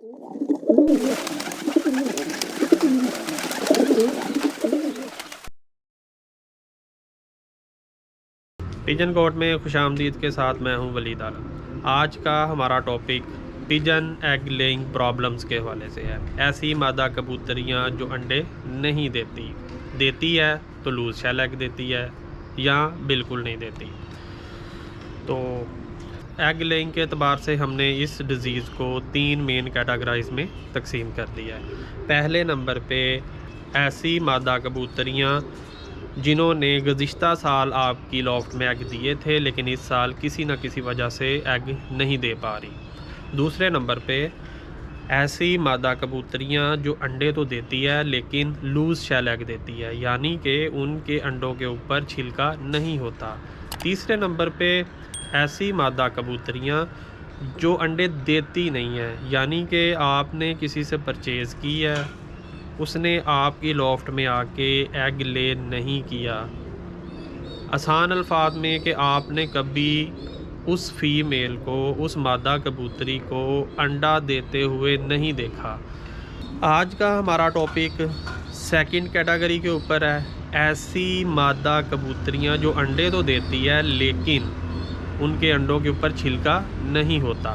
Pigeon court में खुशामदीद के साथ मैं हूं वलीद आलम। आज का हमारा topic pigeon egg laying problems के हवाले से है। ऐसी मादा कबूतरियां जो अंडे नहीं देती है तो लूज शेल एग देती है या बिल्कुल नहीं देती। तो एग लेइंग के अतबार से हमने इस डिज़ीज़ को 3 मेन कैटेगराइज में तकसीम कर दिया है। पहले नंबर पे ऐसी मादा कबूतरियाँ जिन्होंने गुज़िश्ता साल आपकी लॉफ्ट में एग दिए थे लेकिन इस साल किसी न किसी वजह से एग नहीं दे पा रही। दूसरे नंबर पे ऐसी मादा कबूतरियाँ जो अंडे तो देती है लेकिन लूज़ शेल एग देती है, यानी कि उनके अंडों के ऊपर छिलका नहीं होता। तीसरे नंबर पे ऐसी मादा कबूतरियाँ जो अंडे देती नहीं है, यानी कि आपने किसी से परचेज़ की है, उसने आपकी लॉफ्ट में आके एग ले नहीं किया। आसान अल्फाज में कि आपने कभी उस फीमेल को, उस मादा कबूतरी को अंडा देते हुए नहीं देखा। आज का हमारा टॉपिक सेकंड कैटेगरी के ऊपर है। ऐसी मादा कबूतरियां जो अंडे तो देती है लेकिन उनके अंडों के ऊपर छिलका नहीं होता।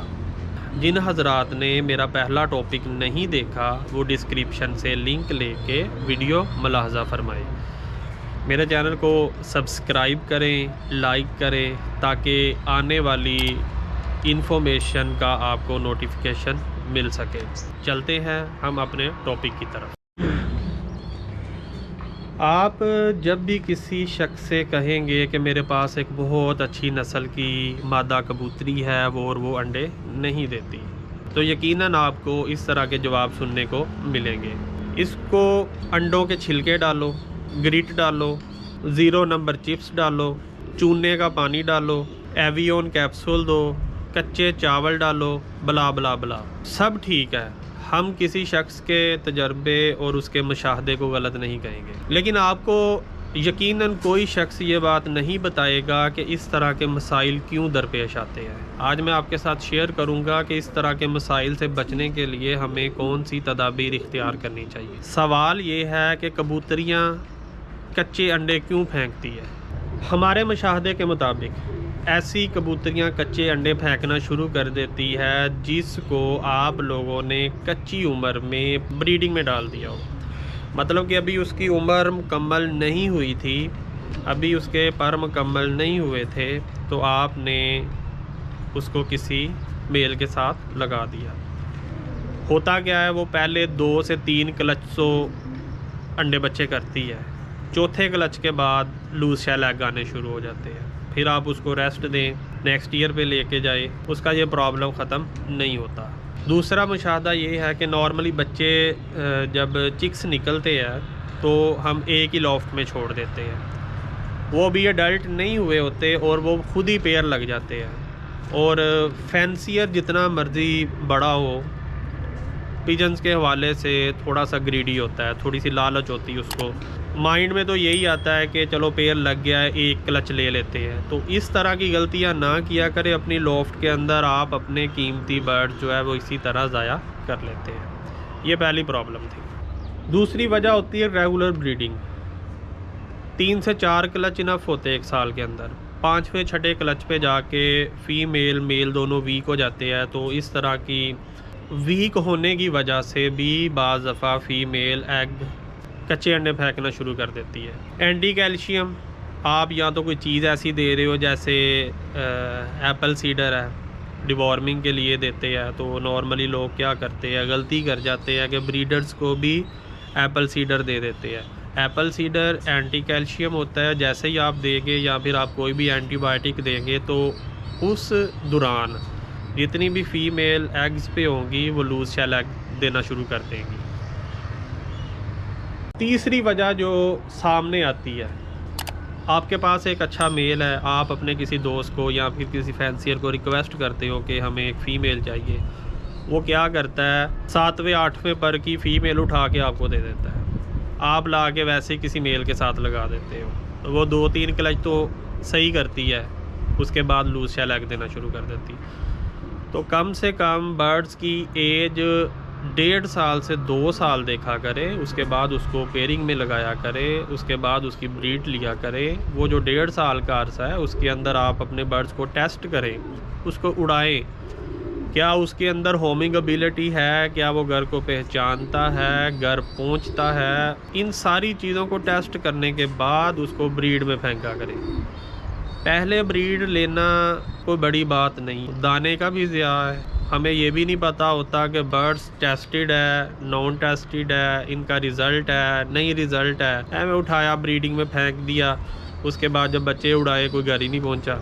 जिन हजरात ने मेरा पहला टॉपिक नहीं देखा वो डिस्क्रिप्शन से लिंक लेके वीडियो मुलाहजा फरमाएं। मेरे चैनल को सब्सक्राइब करें, लाइक करें ताकि आने वाली इन्फॉर्मेशन का आपको नोटिफिकेशन मिल सके। चलते हैं हम अपने टॉपिक की तरफ। आप जब भी किसी शख्स से कहेंगे कि मेरे पास एक बहुत अच्छी नस्ल की मादा कबूतरी है और वो अंडे नहीं देती, तो यकीनन आपको इस तरह के जवाब सुनने को मिलेंगे। इसको अंडों के छिलके डालो, ग्रिट डालो, 0 नंबर चिप्स डालो, चूने का पानी डालो, एवियन कैप्सूल दो, कच्चे चावल डालो, बला बला बला, सब ठीक है। हम किसी शख्स के तजर्बे और उसके मुशाहदे को गलत नहीं कहेंगे, लेकिन आपको यकीनन कोई शख्स ये बात नहीं बताएगा कि इस तरह के मसाइल क्यों दरपेश आते हैं। आज मैं आपके साथ शेयर करूंगा कि इस तरह के मसाइल से बचने के लिए हमें कौन सी तदाबीर इख्तियार करनी चाहिए। सवाल ये है कि कबूतरियाँ कच्चे अंडे क्यों फेंकती है। हमारे मुशाहदे के मुताबिक ऐसी कबूतरियाँ कच्चे अंडे फेंकना शुरू कर देती है जिसको आप लोगों ने कच्ची उम्र में ब्रीडिंग में डाल दिया हो। मतलब कि अभी उसकी उम्र मुकम्मल नहीं हुई थी, अभी उसके पर मुकम्मल नहीं हुए थे, तो आपने उसको किसी मेल के साथ लगा दिया। होता क्या है, वो पहले 2 से 3 क्लचों अंडे बच्चे करती है, चौथे क्लच के बाद लूज शेल एग आने शुरू हो जाते हैं। फिर आप उसको रेस्ट दें, नेक्स्ट ईयर पे लेके जाए, उसका ये प्रॉब्लम ख़त्म नहीं होता। दूसरा मुशाहदा ये है कि नॉर्मली बच्चे जब चिक्स निकलते हैं तो हम एक ही लॉफ्ट में छोड़ देते हैं, वो भी अडल्ट नहीं हुए होते और वो खुद ही पेयर लग जाते हैं। और फैंसियर जितना मर्ज़ी बड़ा हो, पिजन्स के हवाले से थोड़ा सा ग्रीडी होता है, थोड़ी सी लालच होती है उसको। माइंड में तो यही आता है कि चलो पेयर लग गया है, एक क्लच ले लेते हैं। तो इस तरह की गलतियां ना किया करें। अपनी लॉफ्ट के अंदर आप अपने कीमती बर्ड जो है वो इसी तरह ज़ाया कर लेते हैं। ये पहली प्रॉब्लम थी। दूसरी वजह होती है रेगुलर ब्रीडिंग। 3 से 4 क्लच इनफ होते हैं एक साल के अंदर। 5वें 6ठे क्लच पे जाके फीमेल मेल दोनों वीक हो जाते हैं। तो इस तरह की वीक होने की वजह से भी बाज़ दफ़ा फीमेल एग कच्चे अंडे फेंकना शुरू कर देती है। एंटी कैल्शियम आप या तो कोई चीज़ ऐसी दे रहे हो, जैसे एप्पल सीडर है, डिवॉर्मिंग के लिए देते हैं। तो नॉर्मली लोग क्या करते हैं, गलती कर जाते हैं कि ब्रीडर्स को भी एप्पल सीडर दे देते हैं। एप्पल सीडर एंटी कैल्शियम होता है, जैसे ही आप देंगे या फिर आप कोई भी एंटीबायोटिक देंगे तो उस दौरान जितनी भी फीमेल एग्स पे होंगी वो लूज शेल एग देना शुरू कर देंगी। तीसरी वजह जो सामने आती है, आपके पास एक अच्छा मेल है, आप अपने किसी दोस्त को या फिर किसी फैंसियर को रिक्वेस्ट करते हो कि हमें एक फ़ीमेल चाहिए। वो क्या करता है, 7वें 8वें पर की फ़ीमेल उठा के आपको दे देता है। आप ला के वैसे ही किसी मेल के साथ लगा देते हो, तो वो 2-3 क्लच तो सही करती है, उसके बाद लूज शेल एग देना शुरू कर देती। तो कम से कम बर्ड्स की एज 1.5 साल से 2 साल देखा करे, उसके बाद उसको पेयरिंग में लगाया करे, उसके बाद उसकी ब्रीड लिया करे। वो जो 1.5 साल का अरसा है उसके अंदर आप अपने बर्ड्स को टेस्ट करें, उसको उड़ाएं, क्या उसके अंदर होमिंग एबिलिटी है, क्या वो घर को पहचानता है, घर पहुंचता है। इन सारी चीज़ों को टेस्ट करने के बाद उसको ब्रीड में फेंका करें। पहले ब्रीड लेना कोई बड़ी बात नहीं, दाने का भी ज़िया है। हमें ये भी नहीं पता होता कि बर्ड्स टेस्टेड है, नॉन टेस्टेड है, इनका रिज़ल्ट है, नहीं रिज़ल्ट है। हमें उठाया ब्रीडिंग में फेंक दिया, उसके बाद जब बच्चे उड़ाए कोई घर ही नहीं पहुंचा।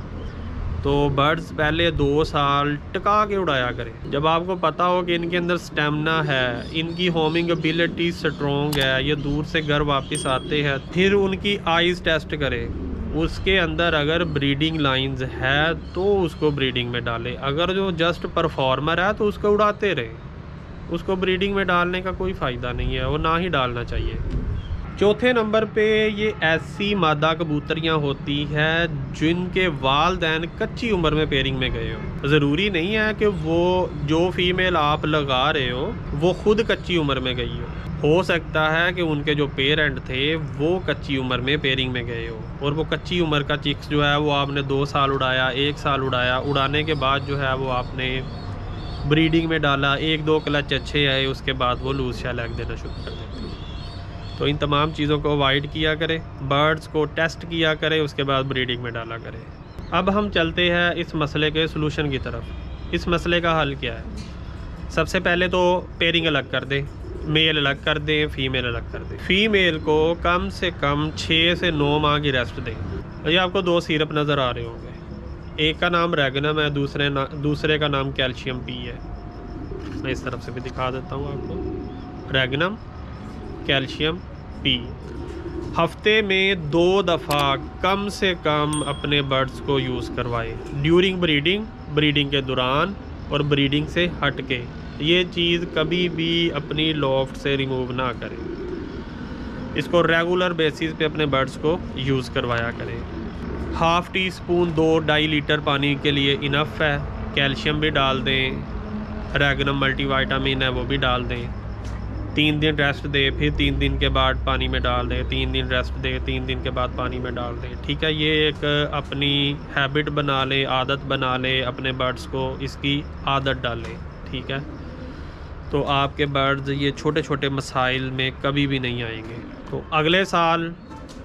तो बर्ड्स पहले 2 साल टिका के उड़ाया करें। जब आपको पता हो कि इनके अंदर स्टेमिना है, इनकी होमिंग एबिलिटी स्ट्रॉन्ग है, ये दूर से घर वापस आते हैं, फिर उनकी आइज़ टेस्ट करें। उसके अंदर अगर ब्रीडिंग लाइंस है तो उसको ब्रीडिंग में डालें। अगर जो जस्ट परफॉर्मर है तो उसको उड़ाते रहें। उसको ब्रीडिंग में डालने का कोई फ़ायदा नहीं है, वो ना ही डालना चाहिए। चौथे नंबर पे ये ऐसी मादा कबूतरियाँ होती हैं जिनके वालदैन कच्ची उम्र में पेयरिंग में गए हो। ज़रूरी नहीं है कि वो जो फीमेल आप लगा रहे हो वो खुद कच्ची उम्र में गई हो सकता है कि उनके जो पेरेंट थे वो कच्ची उम्र में पेयरिंग में गए हो, और वो कच्ची उम्र का चिक्स जो है वो आपने 2 साल उड़ाया, 1 साल उड़ाया, उड़ाने के बाद जो है वो आपने ब्रीडिंग में डाला, 1-2 क्लच अच्छे आए, उसके बाद वो लूज शेल एग देना शुरू कर देते हैं। तो इन तमाम चीज़ों को अवॉइड किया करें, बर्ड्स को टेस्ट किया करें, उसके बाद ब्रीडिंग में डाला करें। अब हम चलते हैं इस मसले के सलूशन की तरफ। इस मसले का हल क्या है? सबसे पहले तो पेयरिंग अलग कर दें, मेल अलग कर दें, फीमेल अलग कर दें। फीमेल को कम से कम 6 से 9 माह की रेस्ट दें। ये आपको 2 सिरप नज़र आ रहे होंगे, एक का नाम रेगनम है, दूसरे का नाम कैल्शियम पी है। मैं इस तरफ से भी दिखा देता हूँ आपको, रेगनम, कैल्शियम पी। हफ्ते में 2 दफ़ा कम से कम अपने बर्ड्स को यूज़ करवाएं, ड्यूरिंग ब्रीडिंग, ब्रीडिंग के दौरान और ब्रीडिंग से हट के। ये चीज़ कभी भी अपनी लॉफ्ट से रिमूव ना करें। इसको रेगुलर बेसिस पे अपने बर्ड्स को यूज़ करवाया करें। हाफ़ टी स्पून 2-2.5 लीटर पानी के लिए इनफ है। कैल्शियम भी डाल दें, रेगनम मल्टीविटामिन है वो भी डाल दें। 3 दिन रेस्ट दें, फिर 3 दिन के बाद पानी में डाल दें, 3 दिन रेस्ट दें, 3 दिन के बाद पानी में डाल दें। ठीक है, ये एक अपनी हैबिट बना लें, आदत बना लें, अपने बर्ड्स को इसकी आदत डालें। ठीक है, तो आपके बर्ड्स ये छोटे छोटे मसाइल में कभी भी नहीं आएंगे। तो अगले साल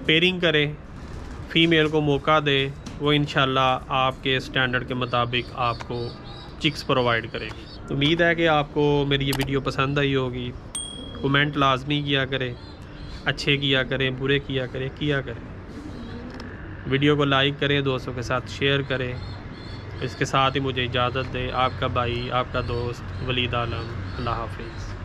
पेयरिंग करें, फ़ीमेल को मौका दें, वो इंशाल्लाह आपके स्टैंडर्ड के मुताबिक आपको चिक्स प्रोवाइड करेगी। उम्मीद है कि आपको मेरी ये वीडियो पसंद आई होगी। कमेंट लाजमी किया करें, अच्छे किया करें, बुरे किया करें। वीडियो को लाइक करें, दोस्तों के साथ शेयर करें। इसके साथ ही मुझे इजाज़त दें। आपका भाई, आपका दोस्त वलीद आलम। अल्लाह हाफिज़।